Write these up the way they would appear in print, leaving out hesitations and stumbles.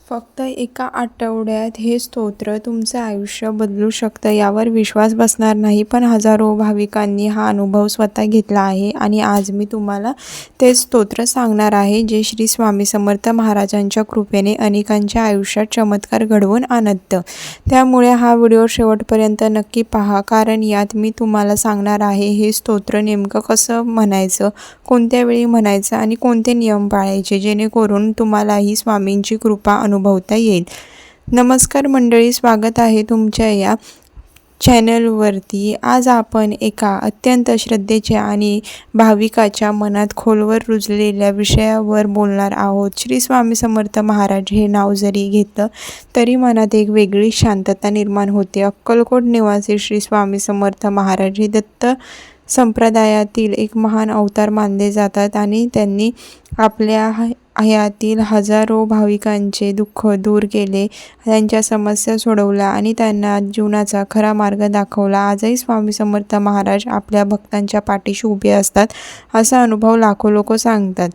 फक्त एका आठवड्यात हे स्तोत्र तुमचं आयुष्य बदलू शकतं यावर विश्वास बसणार नाही, पण हजारो भाविकांनी हा अनुभव स्वतः घेतला आहे. आणि आज मी तुम्हाला ते स्तोत्र सांगणार आहे, जे श्री स्वामी समर्थ महाराजांच्या कृपेने अनेकांच्या आयुष्यात चमत्कार घडवून आणतं. त्यामुळे हा व्हिडिओ शेवटपर्यंत नक्की पहा, कारण यात मी तुम्हाला सांगणार आहे हे स्तोत्र नेमकं कसं म्हणायचं, कोणत्या वेळी म्हणायचं आणि कोणते नियम पाळायचे, जेणेकरून तुम्हालाही स्वामींची कृपा अनुभवता येईल. नमस्कार मंडळी, स्वागत आहे तुमच्या या चॅनलवरती. आज आपण एका अत्यंत श्रद्धेच्या आणि भाविकाच्या मनात खोलवर रुजलेल्या विषयावर बोलणार आहोत. श्री स्वामी समर्थ महाराज हे नाव जरी घेतलं तरी मनात एक वेगळी शांतता निर्माण होते. अक्कलकोट निवासी श्री स्वामी समर्थ महाराज हे दत्त संप्रदायातील एक महान अवतार मानले जातात आणि त्यांनी आपल्या हयातील हजारो भाविकांचे दुःख दूर केले, त्यांच्या समस्या सोडवल्या आणि त्यांना जीवनाचा खरा मार्ग दाखवला. आजही स्वामी समर्थ महाराज आपल्या भक्तांच्या पाठीशी उभे असतात, असा अनुभव लाखो लोक सांगतात.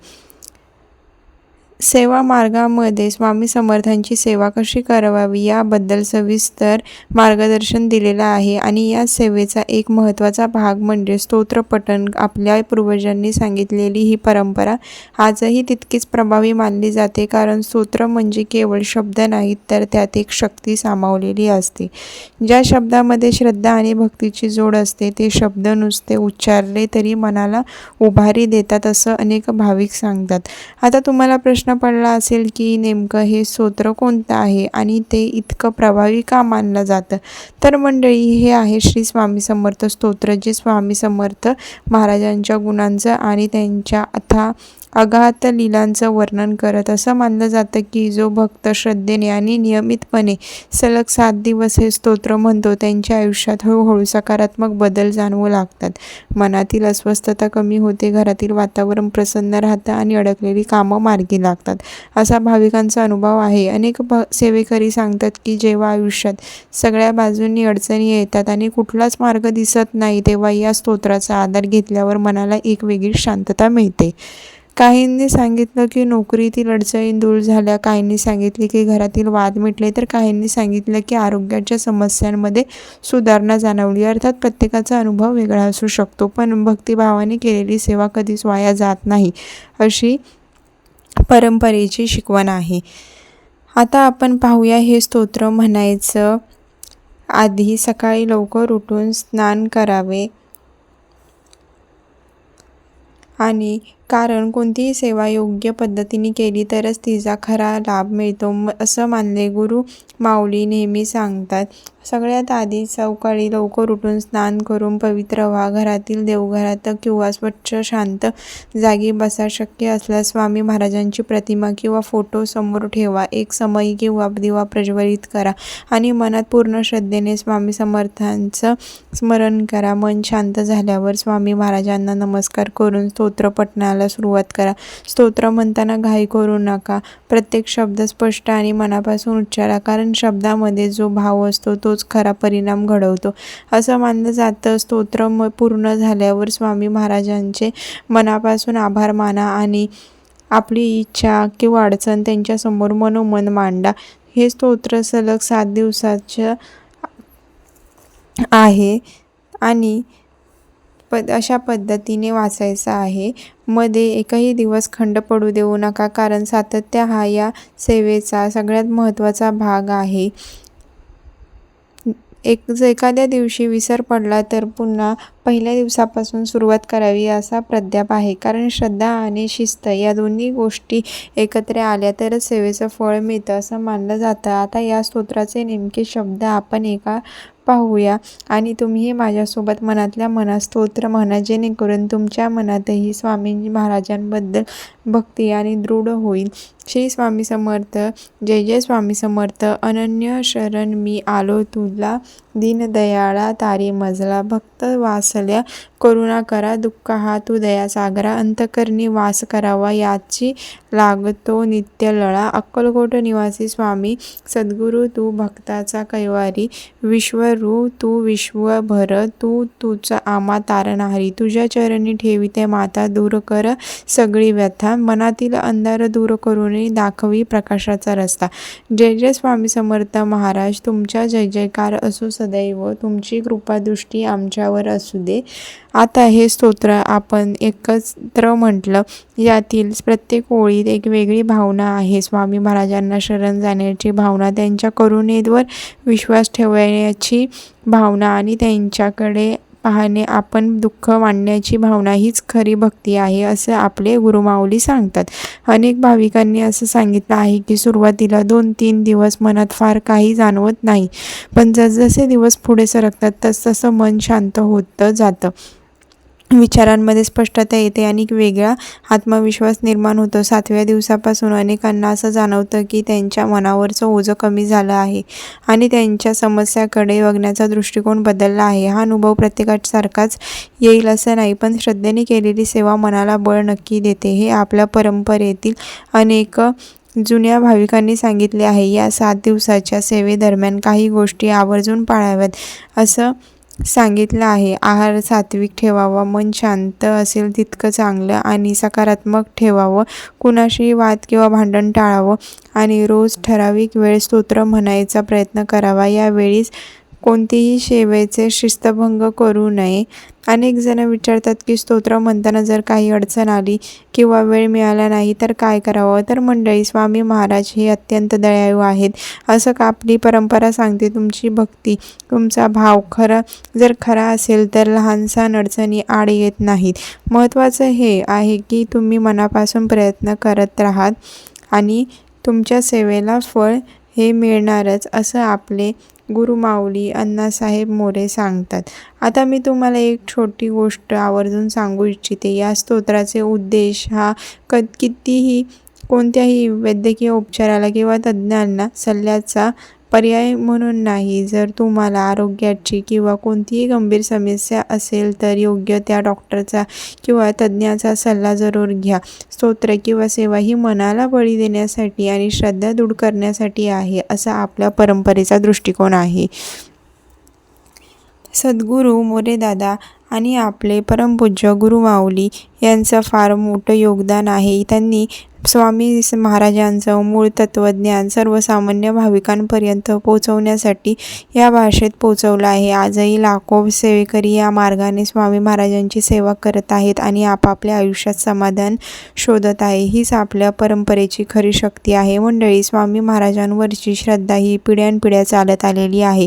सेवा मार्गामध्ये स्वामी समर्थांची सेवा कशी करावी याबद्दल सविस्तर मार्गदर्शन दिलेलं आहे. आणि या सेवेचा एक महत्त्वाचा भाग म्हणजे स्तोत्रपठण. आपल्या पूर्वजांनी सांगितलेली ही परंपरा आजही तितकीच प्रभावी मानली जाते, कारण स्तोत्र म्हणजे केवळ शब्द नाहीत, तर त्यात एक शक्ती सामावलेली असते. ज्या शब्दामध्ये श्रद्धा आणि भक्तीची जोड असते, ते शब्द नुसते उच्चारले तरी मनाला उभारी देतात, असं अनेक भाविक सांगतात. आता तुम्हाला प्रश्न पडला असेल की नेमकं हे स्तोत्र कोणतं आहे आणि ते इतकं प्रभावी का मानलं जातं. तर मंडळी, हे आहे श्री स्वामी समर्थ स्तोत्र, जे स्वामी समर्थ महाराजांच्या गुणांचं आणि त्यांच्या अगाध लीलांचं वर्णन करत. असं मानलं जातं की जो भक्त श्रद्धेने आणि नियमितपणे सलग 7 दिवस हे स्तोत्र म्हणतो, त्यांच्या आयुष्यात हळूहळू सकारात्मक बदल जाणवू लागतात. मनातील अस्वस्थता कमी होते, घरातील वातावरण प्रसन्न राहतं आणि अडकलेली कामं मार्गी लागतात, असा भाविकांचा अनुभव आहे. अनेक सेवेकरी सांगतात की जेव्हा आयुष्यात सगळ्या बाजूंनी अडचणी येतात आणि कुठलाच मार्ग दिसत नाही, तेव्हा या स्तोत्राचा आधार घेतल्यावर मनाला एक वेगळी शांतता मिळते. काहींनी सांगितलं की नोकरीतील अडचणी दूर झाल्या, काहींनी सांगितले की घरातील वाद मिटले, तर काहींनी सांगितलं की आरोग्याच्या समस्यांमध्ये सुधारणा जाणवली. अर्थात प्रत्येकाचा अनुभव वेगळा असू शकतो, पण भक्तिभावाने केलेली सेवा कधीच वाया जात नाही, अशी परंपरेची शिकवण आहे. आता आपण पाहूया हे स्तोत्र म्हणायचं आधी सकाळी लवकर उठून स्नान करावे. आणि कारण कोणतीही सेवा योग्य पद्धतीने केली तरच तिचा खरा लाभ मिळतो, असं मानले गुरु माऊली नेहमी सांगतात. सगळ्यात आधी सकाळी लवकर उठून स्नान करून पवित्र व्हा. घरातील देवघरात किंवा स्वच्छ शांत जागी बसा. शक्य असल्यास स्वामी महाराजांची प्रतिमा किंवा फोटो समोर ठेवा. एक समई किंवा दिवा प्रज्वलित करा आणि मनात पूर्ण श्रद्धेने स्वामी समर्थांचं स्मरण करा. मन शांत झाल्यावर स्वामी महाराजांना नमस्कार करून स्तोत्र पठणाला सुरुवात करा. स्तोत्र म्हणताना घाई करू नका. प्रत्येक शब्द स्पष्ट आणि मनापासून उच्चारा, कारण शब्दामध्ये जो भाव असतो तोच खरा परिणाम घडवतो, असं मानलं जातं. स्तोत्र पूर्ण झाल्यावर स्वामी महाराजांचे मनापासून आभार माना आणि आपली इच्छा किंवा अडचण त्यांच्यासमोर मनोमन मांडा. हे स्तोत्र सलग 7 दिवसाचं आहे आणि अशा पद्धतीने वाचायचं आहे. मध्ये एकही दिवस खंड पडू देऊ नका, कारण सातत्य हा या सेवेचा सगळ्यात महत्त्वाचा भाग आहे. एखाद्या दिवशी विसर पडला तर पुन्हा पहिल्या दिवसापासून सुरुवात करावी, असा प्राध्याप आहे. कारण श्रद्धा आणि शिस्त या दोन्ही गोष्टी एकत्र आल्या तरच सेवेचं फळ मिळतं, असं मानलं जातं. आता या स्तोत्राचे नेमके शब्द आपण पाहूया आणि तुम्ही माझ्यासोबत मनातल्या मनात स्तोत्र म्हणा, जेणेकरून तुमच्या मनातही स्वामी महाराजांबद्दल भक्ती आणि दृढ होईल. श्री स्वामी समर्थ. जय जय स्वामी समर्थ. अनन्य शरण मी आलो तुला, दीनदयाळा तारी मजला, भक्त वासल्या करुणा करा, दुःख हा तू दया सागरा, अंतकरणी वास करावा याची लागतो नित्य लळा. अक्कलकोट निवासी स्वामी सद्गुरू तू भक्ताचा कैवारी, विश्व रू तू विश्वभर, तू तुझा आमा तारणहारी, तुझ्या चरणी ठेविते माता, दूर कर सगळी व्यथा, मनातील अंधार दूर करून दाखवी प्रकाशाचा रस्ता. जय जय स्वामी समर्थ महाराज. तुमच्या जय जयकार असो सदैव, तुमची कृपा दृष्टी आमच्यावर असू दे. आता हे स्तोत्र आपण एकत्र म्हटलं. यातील प्रत्येक ओळीत एक वेगळी भावना आहे. स्वामी महाराजांना शरण जाण्याची भावना, त्यांच्या करुणेवर विश्वास ठेवण्याची भावना आणि त्यांच्याकडे पाहणे, आपण दुःख मांडण्याची भावना हीच खरी भक्ती आहे, असं आपले गुरुमाऊली सांगतात. अनेक भाविकांनी असं सांगितलं आहे की सुरुवातीला 2-3 दिवस मनात फार काही जाणवत नाही, पण जसजसे दिवस पुढे सरकतात तसतसं मन शांत होत जातं. विचारांमध्ये स्पष्टता येते आणि वेगळा आत्मविश्वास निर्माण होतो. 7व्या दिवसापासून अनेकांना असं जाणवतं की त्यांच्या मनावरचं ओझं कमी झालं आहे आणि त्यांच्या समस्याकडे बघण्याचा दृष्टिकोन बदलला आहे. हा अनुभव प्रत्येकासारखाच येईल असं नाही, पण श्रद्धेने केलेली सेवा मनाला बळ नक्की देते, हे आपल्या परंपरेतील अनेक जुन्या भाविकांनी सांगितले आहे. या 7 दिवसाच्या सेवेदरम्यान काही गोष्टी आवर्जून पाळाव्यात असं सांगितलं आहे. आहार सात्विक ठेवावा, मन शांत असेल तितकं चांगलं आणि सकारात्मक ठेवावं, कुणाशी वाद किंवा भांडण टाळावं आणि रोज ठराविक वेळ स्तोत्र म्हणायचा प्रयत्न करावा. यावेळीच कोणतीही सेवेचे शिस्तभंग करू नये. अनेक जण विचारतात की स्तोत्र म्हणताना जर काही अडचण आली किंवा वेळ मिळाला नाही तर काय करावं? तर मंडळी, स्वामी महाराज हे अत्यंत दयाळू आहेत, असं आपली परंपरा सांगते. तुमची भक्ती, तुमचा भाव खरा असेल तर लहानसा अडचणी आड येत नाहीत. महत्त्वाचं हे आहे की तुम्ही मनापासून प्रयत्न करत राहात आणि तुमच्या सेवेला फळ हे मिळणारच, असं आपले गुरुमाऊली अण्णासाहेब मोरे सांगतात. आता मी तुम्हाला एक छोटी गोष्ट आवर्जून सांगू इच्छिते. या स्तोत्राचे उद्देश हा कोणत्याही वैद्यकीय उपचाराला किंवा तज्ज्ञांना सल्ल्याचा पर्याय म्हणून नाही. जर तुम्हाला आरोग्याची किंवा कोणतीही गंभीर समस्या असेल तर योग्य त्या डॉक्टरचा किंवा तज्ज्ञाचा सल्ला जरूर घ्या. स्तोत्र किंवा सेवा ही मनाला बळी देण्यासाठी आणि श्रद्धा दृढ करण्यासाठी आहे, असा आपल्या परंपरेचा दृष्टिकोन आहे. सद्गुरू मोरेदादा आणि आपले परमपूज्य गुरुमाऊली यांचं फार मोठं योगदान आहे. त्यांनी स्वामी महाराजांचं मूळ तत्त्वज्ञान सर्वसामान्य भाविकांपर्यंत पोहोचवण्यासाठी या भाषेत पोहोचवलं आहे. आजही लाखो सेवेकरी या मार्गाने स्वामी महाराजांची सेवा करत आहेत आणि आपापल्या आयुष्यात समाधान शोधत आहे. हीच आपल्या परंपरेची खरी शक्ती आहे. मंडळी, स्वामी महाराजांवरची श्रद्धा ही पिढ्यानपिढ्या चालत आलेली आहे.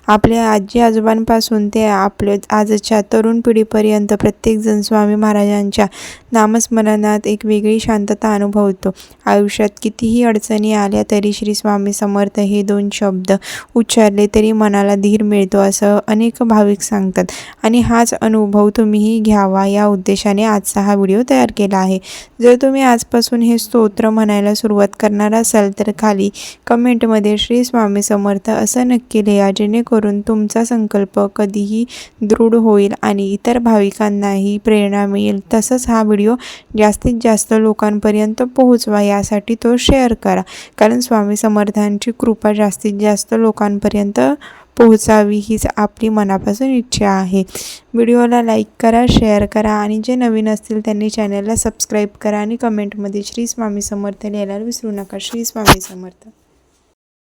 आपल्या आजी आजोबांपासून ते आपल्या आजच्या तरुण पिढीपर्यंत प्रत्येकजण स्वामी महाराजांच्या नामस्मरणात एक वेगळी शांतता अनुभवतो. आयुष्यात कितीही अडचणी आल्या तरी श्री स्वामी समर्थ हे 2 शब्द उच्चारले तरी मनाला धीर मिळतो, असं अनेक भाविक सांगतात आणि हाच अनुभव तुम्हीही घ्यावा या उद्देशाने आजचा हा व्हिडिओ तयार केला आहे. जर तुम्ही आजपासून हे स्तोत्र म्हणायला सुरुवात करणार असाल तर खाली कमेंटमध्ये श्री स्वामी समर्थ असं नक्की लिहा, जेणेकरून तुमचा संकल्प कधीही दृढ होईल आणि इतर भाविकांनाही प्रेरणा मिळेल. तसंच हा व्हिडिओ जास्तीत जास्त लोकांपर्यंत पोहोचवा, यासाठी तो शेअर करा, कारण स्वामी समर्थांची कृपा जास्तीत जास्त लोकांपर्यंत पोहोचावी हीच आपली मनापासून इच्छा आहे. व्हिडिओला लाईक करा, शेअर करा आणि जे नवीन असतील त्यांनी चॅनलला सबस्क्राईब करा आणि कमेंटमध्ये श्री स्वामी समर्थ लिहायला विसरू नका. श्री स्वामी समर्थ.